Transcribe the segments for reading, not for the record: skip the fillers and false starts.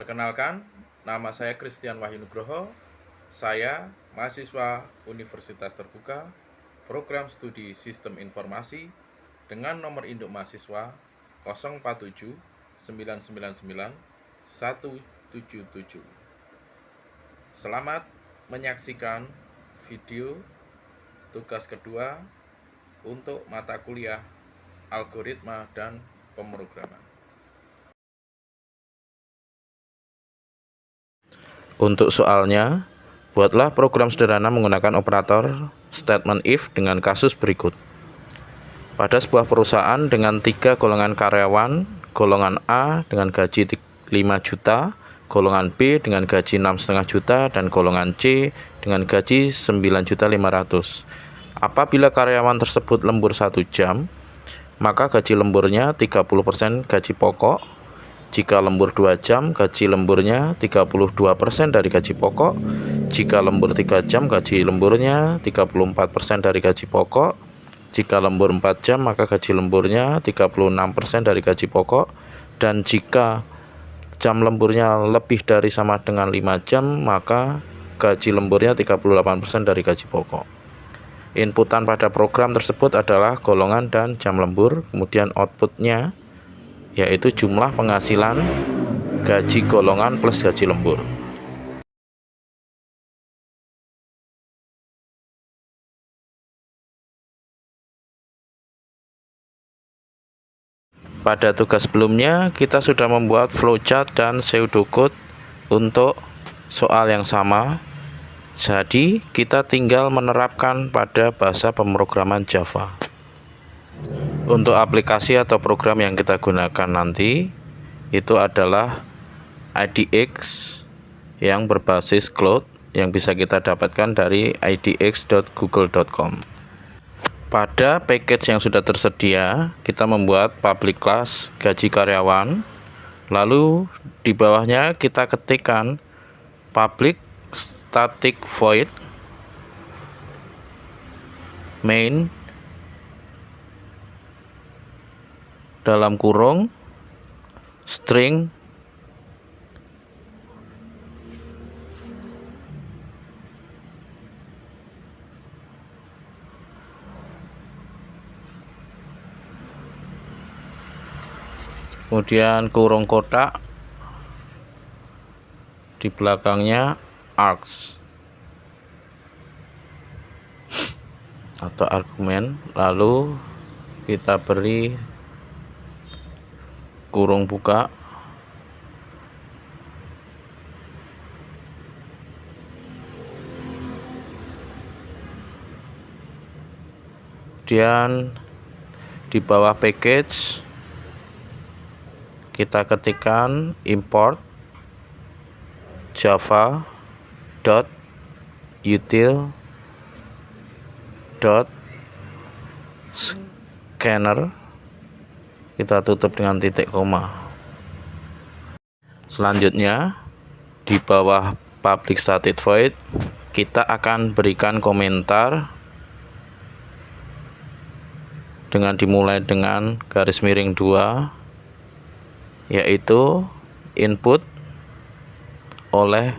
Perkenalkan, nama saya Christian Wahyu Nugroho. Saya mahasiswa Universitas Terbuka, Program Studi Sistem Informasi dengan nomor induk mahasiswa 047 999 177. Selamat menyaksikan video tugas kedua untuk mata kuliah algoritma dan pemrograman. Untuk soalnya, buatlah program sederhana menggunakan operator statement if dengan kasus berikut. Pada sebuah perusahaan dengan 3 golongan karyawan, golongan A dengan gaji 5 juta, golongan B dengan gaji 6,5 juta, dan golongan C dengan gaji 9.500.000. Apabila karyawan tersebut lembur 1 jam, maka gaji lemburnya 30% gaji pokok. Jika lembur 2 jam, gaji lemburnya 32% dari gaji pokok. Jika lembur 3 jam, gaji lemburnya 34% dari gaji pokok. Jika lembur 4 jam, maka gaji lemburnya 36% dari gaji pokok. Dan jika jam lemburnya lebih dari sama dengan 5 jam, maka gaji lemburnya 38% dari gaji pokok. Inputan pada program tersebut adalah golongan dan jam lembur, kemudian outputnya yaitu jumlah penghasilan gaji golongan plus gaji lembur. Pada tugas sebelumnya, kita sudah membuat flowchart dan pseudocode untuk soal yang sama. Jadi, kita tinggal menerapkan pada bahasa pemrograman Java. Untuk aplikasi atau program yang kita gunakan nanti itu adalah IDX yang berbasis cloud yang bisa kita dapatkan dari idx.google.com. Pada package yang sudah tersedia, kita membuat public class gaji karyawan. Lalu di bawahnya kita ketikkan public static void main dalam kurung string kemudian kurung kotak di belakangnya args atau argumen, lalu kita beri kurung buka kemudian di bawah package kita ketikkan import java.util.scanner, kita tutup dengan titik koma. Selanjutnya di bawah public static void kita akan berikan komentar dengan dimulai dengan garis miring 2, yaitu input oleh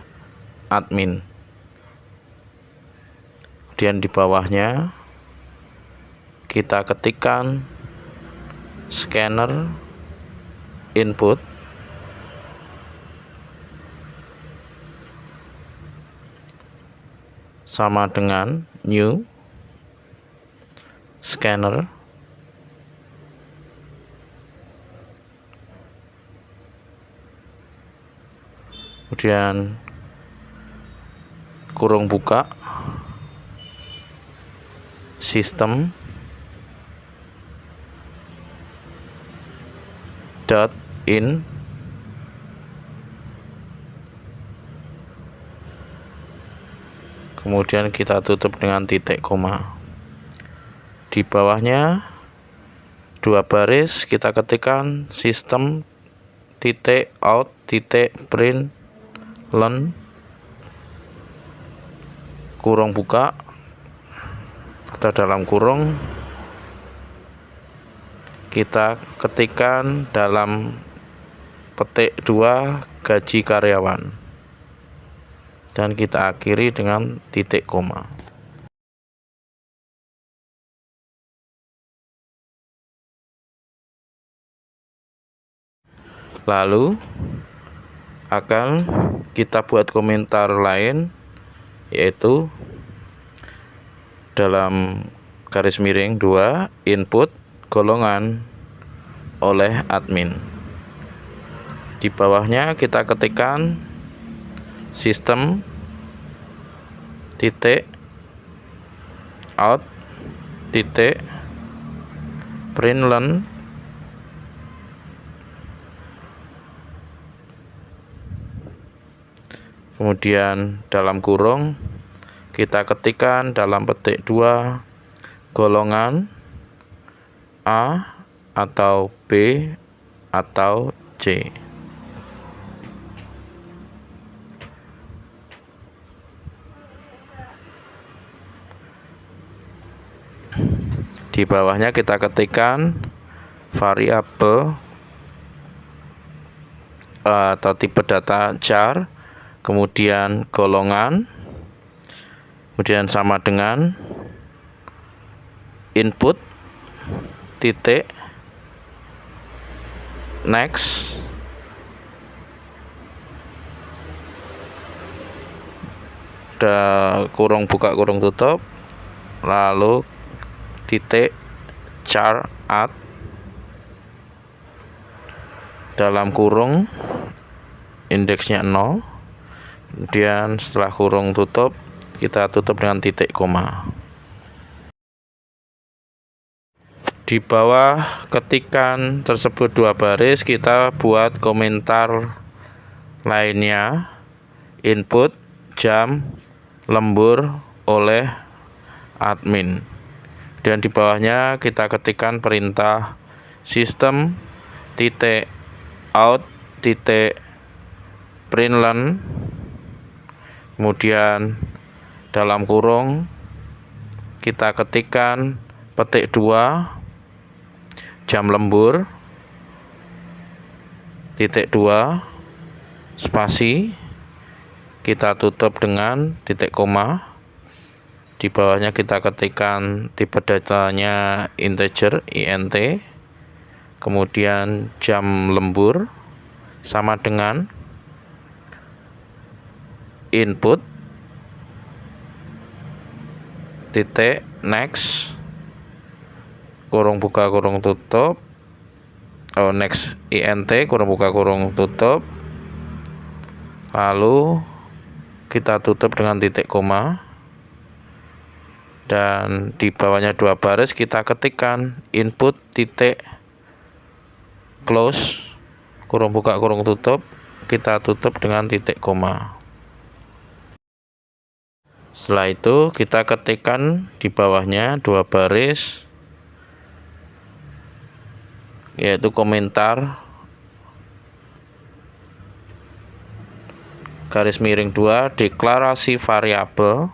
admin. Kemudian di bawahnya kita ketikkan scanner input sama dengan new scanner kemudian kurung buka sistem .in kemudian kita tutup dengan titik koma. Di bawahnya 2 baris kita ketikkan sistem .out .println kurung buka atau dalam kurung kita ketikkan dalam petik 2 gaji karyawan, dan kita akhiri dengan titik koma. Lalu akan kita buat komentar lain, yaitu dalam garis miring 2 input golongan oleh admin. Di bawahnya kita ketikkan sistem titik out titik println kemudian dalam kurung kita ketikkan dalam petik 2 golongan A atau B atau C. Di bawahnya kita ketikkan variabel atau tipe data char, kemudian golongan, kemudian sama dengan input titik next kurung buka kurung tutup, lalu titik char add dalam kurung indeksnya 0, kemudian setelah kurung tutup kita tutup dengan titik koma. Di bawah ketikan tersebut 2 baris kita buat komentar lainnya, input jam lembur oleh admin, dan di bawahnya kita ketikkan perintah sistem titik out titik println, kemudian dalam kurung kita ketikkan petik 2 jam lembur titik 2 spasi, kita tutup dengan titik koma. Di bawahnya kita ketikkan tipe datanya integer int, kemudian jam lembur sama dengan input titik next kurung buka kurung tutup next int kurung buka kurung tutup, lalu kita tutup dengan titik koma, dan di bawahnya 2 baris kita ketikkan input titik close kurung buka kurung tutup, kita tutup dengan titik koma. Setelah itu kita ketikkan di bawahnya 2 baris, yaitu komentar garis miring 2 deklarasi variabel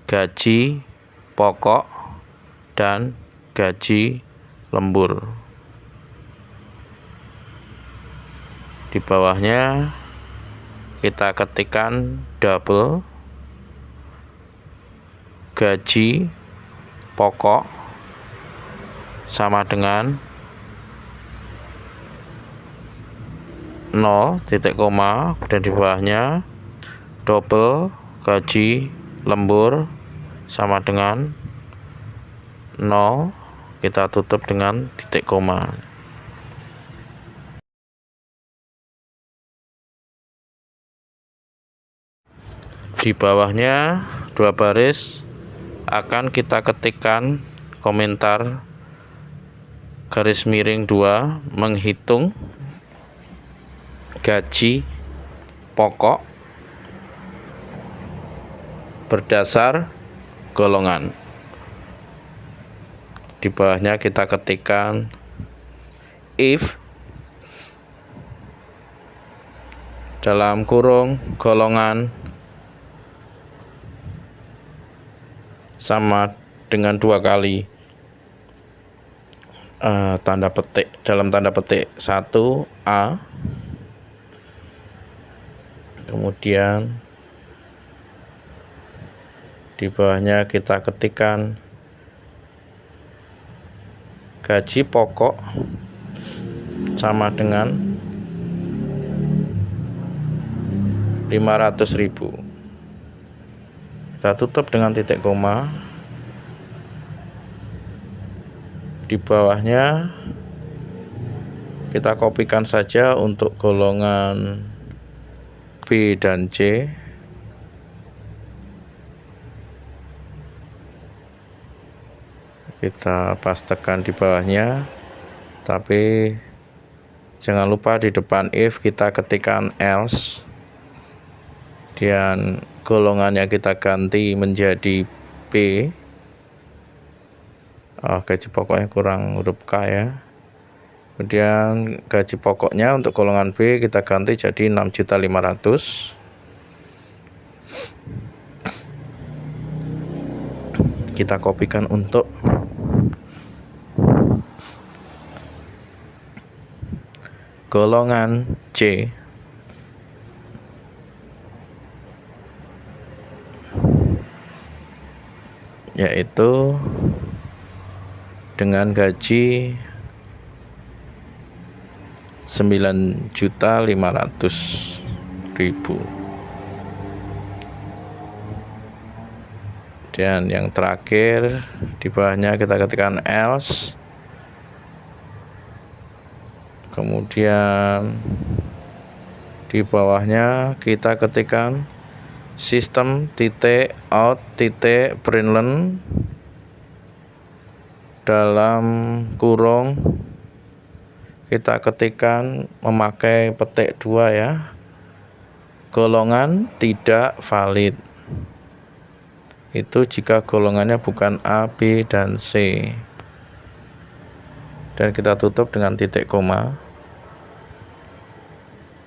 gaji pokok dan gaji lembur. Di bawahnya kita ketikkan double gaji pokok sama dengan 0 titik koma, dan di bawahnya double gaji lembur sama dengan 0, kita tutup dengan titik koma. Di bawahnya 2 baris akan kita ketikkan komentar garis miring 2 menghitung gaji pokok berdasar golongan. Di bawahnya kita ketikkan if dalam kurung golongan sama dengan 2 kali tanda petik dalam tanda petik 1A, kemudian di bawahnya kita ketikkan gaji pokok sama dengan 500.000. Kita tutup dengan titik koma. Di bawahnya kita kopikan saja untuk golongan B dan C. Kita pastekan di bawahnya, tapi jangan lupa di depan if kita ketikkan else, dan golongannya kita ganti menjadi B. Gaji pokoknya kurang huruf K ya. Kemudian gaji pokoknya untuk golongan B kita ganti jadi 6.500.000. Kita kopikan untuk golongan C, yaitu dengan gaji 9.500.000. Dan yang terakhir di bawahnya kita ketikkan else, kemudian di bawahnya kita ketikkan system.out.println dalam kurung kita ketikkan memakai petik 2 ya, golongan tidak valid. Itu jika golongannya bukan A, B, dan C. Dan kita tutup dengan titik koma.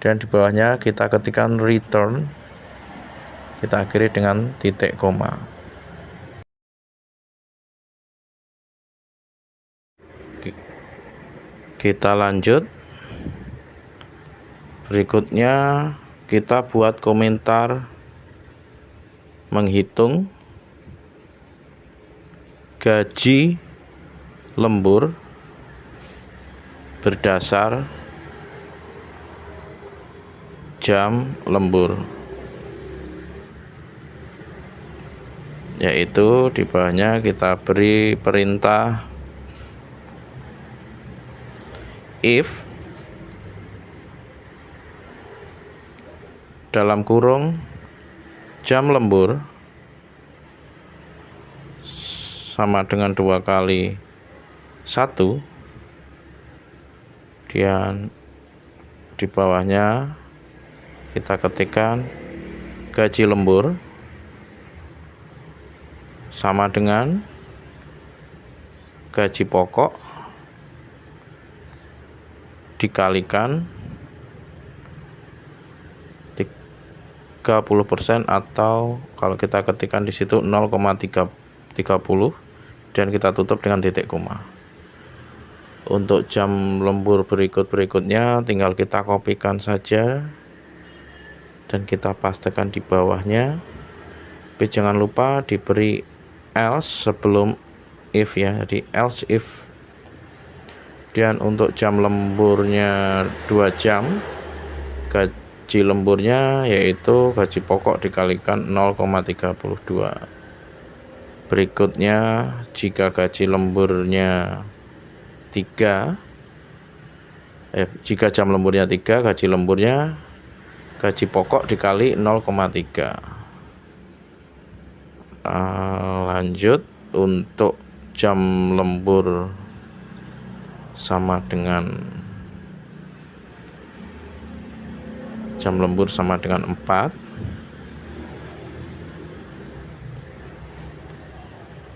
Dan di bawahnya kita ketikkan return. Kita akhiri dengan titik koma. Kita lanjut. Berikutnya kita buat komentar menghitung gaji lembur berdasar jam lembur, yaitu di bawahnya kita beri perintah if dalam kurung jam lembur sama dengan 2 kali 1, dan di bawahnya kita ketikkan gaji lembur sama dengan gaji pokok dikalikan 30%, atau kalau kita ketikkan di situ 0,30, dan kita tutup dengan titik koma. Untuk jam lembur berikutnya tinggal kita kopikan saja dan kita pastekan di bawahnya. Tapi jangan lupa diberi else sebelum if ya, jadi else if. Dan untuk jam lemburnya 2 jam, gaji lemburnya yaitu gaji pokok dikalikan 0,32. Berikutnya jika gaji lemburnya 3, jika jam lemburnya 3, gaji lemburnya gaji pokok dikali 0,3. Lanjut, untuk jam lembur sama dengan 4.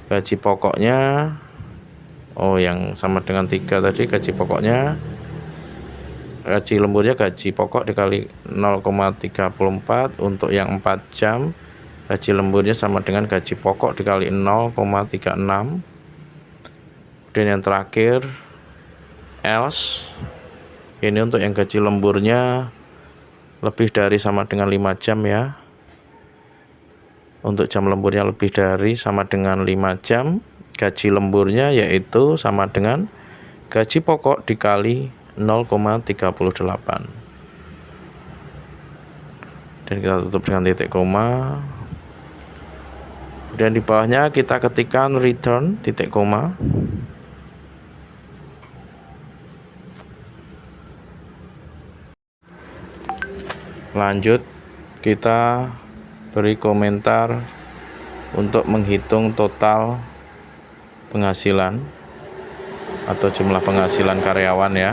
Gaji pokoknya yang sama dengan 3 tadi, gaji pokoknya, gaji lemburnya gaji pokok dikali 0,34. Untuk yang 4 jam gaji lemburnya sama dengan gaji pokok dikali 0,36. Dan yang terakhir else. Ini untuk yang gaji lemburnya lebih dari sama dengan 5 jam ya. Untuk jam lemburnya lebih dari sama dengan 5 jam, gaji lemburnya yaitu sama dengan gaji pokok dikali 0,38. Dan kita tutup dengan titik koma. Dan di bawahnya kita ketikkan return titik koma. Lanjut, kita beri komentar untuk menghitung total penghasilan atau jumlah penghasilan karyawan ya.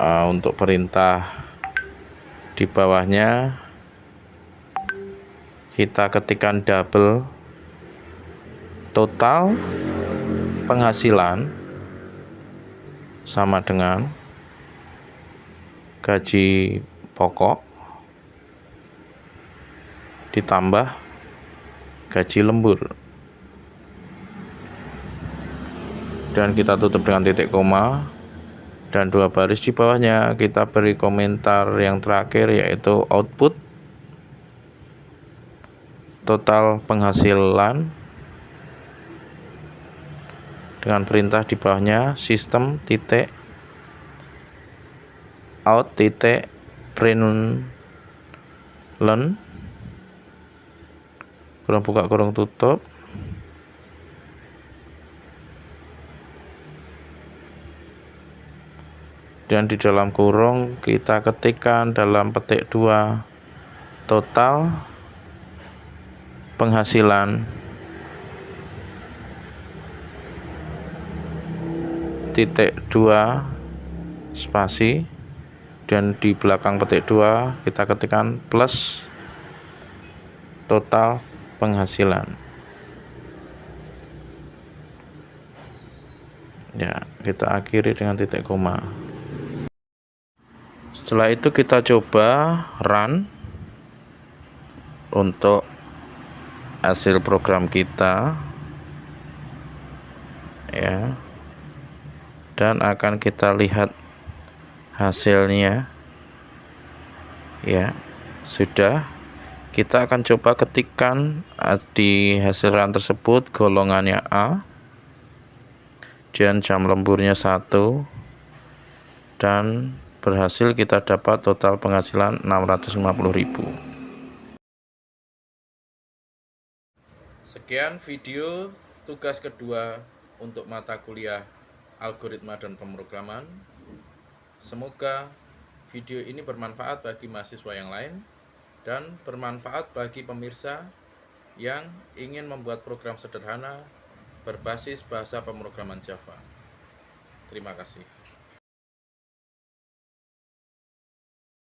Untuk perintah di bawahnya kita ketikkan double total penghasilan sama dengan gaji pokok ditambah gaji lembur, dan kita tutup dengan titik koma. Dan 2 baris di bawahnya kita beri komentar yang terakhir yaitu output total penghasilan dengan perintah di bawahnya sistem titik out titik println kurung buka kurung tutup. Dan di dalam kurung kita ketikkan dalam petik 2 total penghasilan titik 2 spasi, dan di belakang petik 2 kita ketikkan plus total penghasilan. Ya, kita akhiri dengan titik koma. Setelah itu kita coba run untuk hasil program kita ya, dan akan kita lihat hasilnya ya. Sudah, kita akan coba ketikkan di hasil run tersebut golongannya A dan jam lemburnya 1, dan berhasil kita dapat total penghasilan 650.000. Sekian video tugas kedua untuk mata kuliah algoritma dan pemrograman. Semoga video ini bermanfaat bagi mahasiswa yang lain dan bermanfaat bagi pemirsa yang ingin membuat program sederhana berbasis bahasa pemrograman Java. Terima kasih.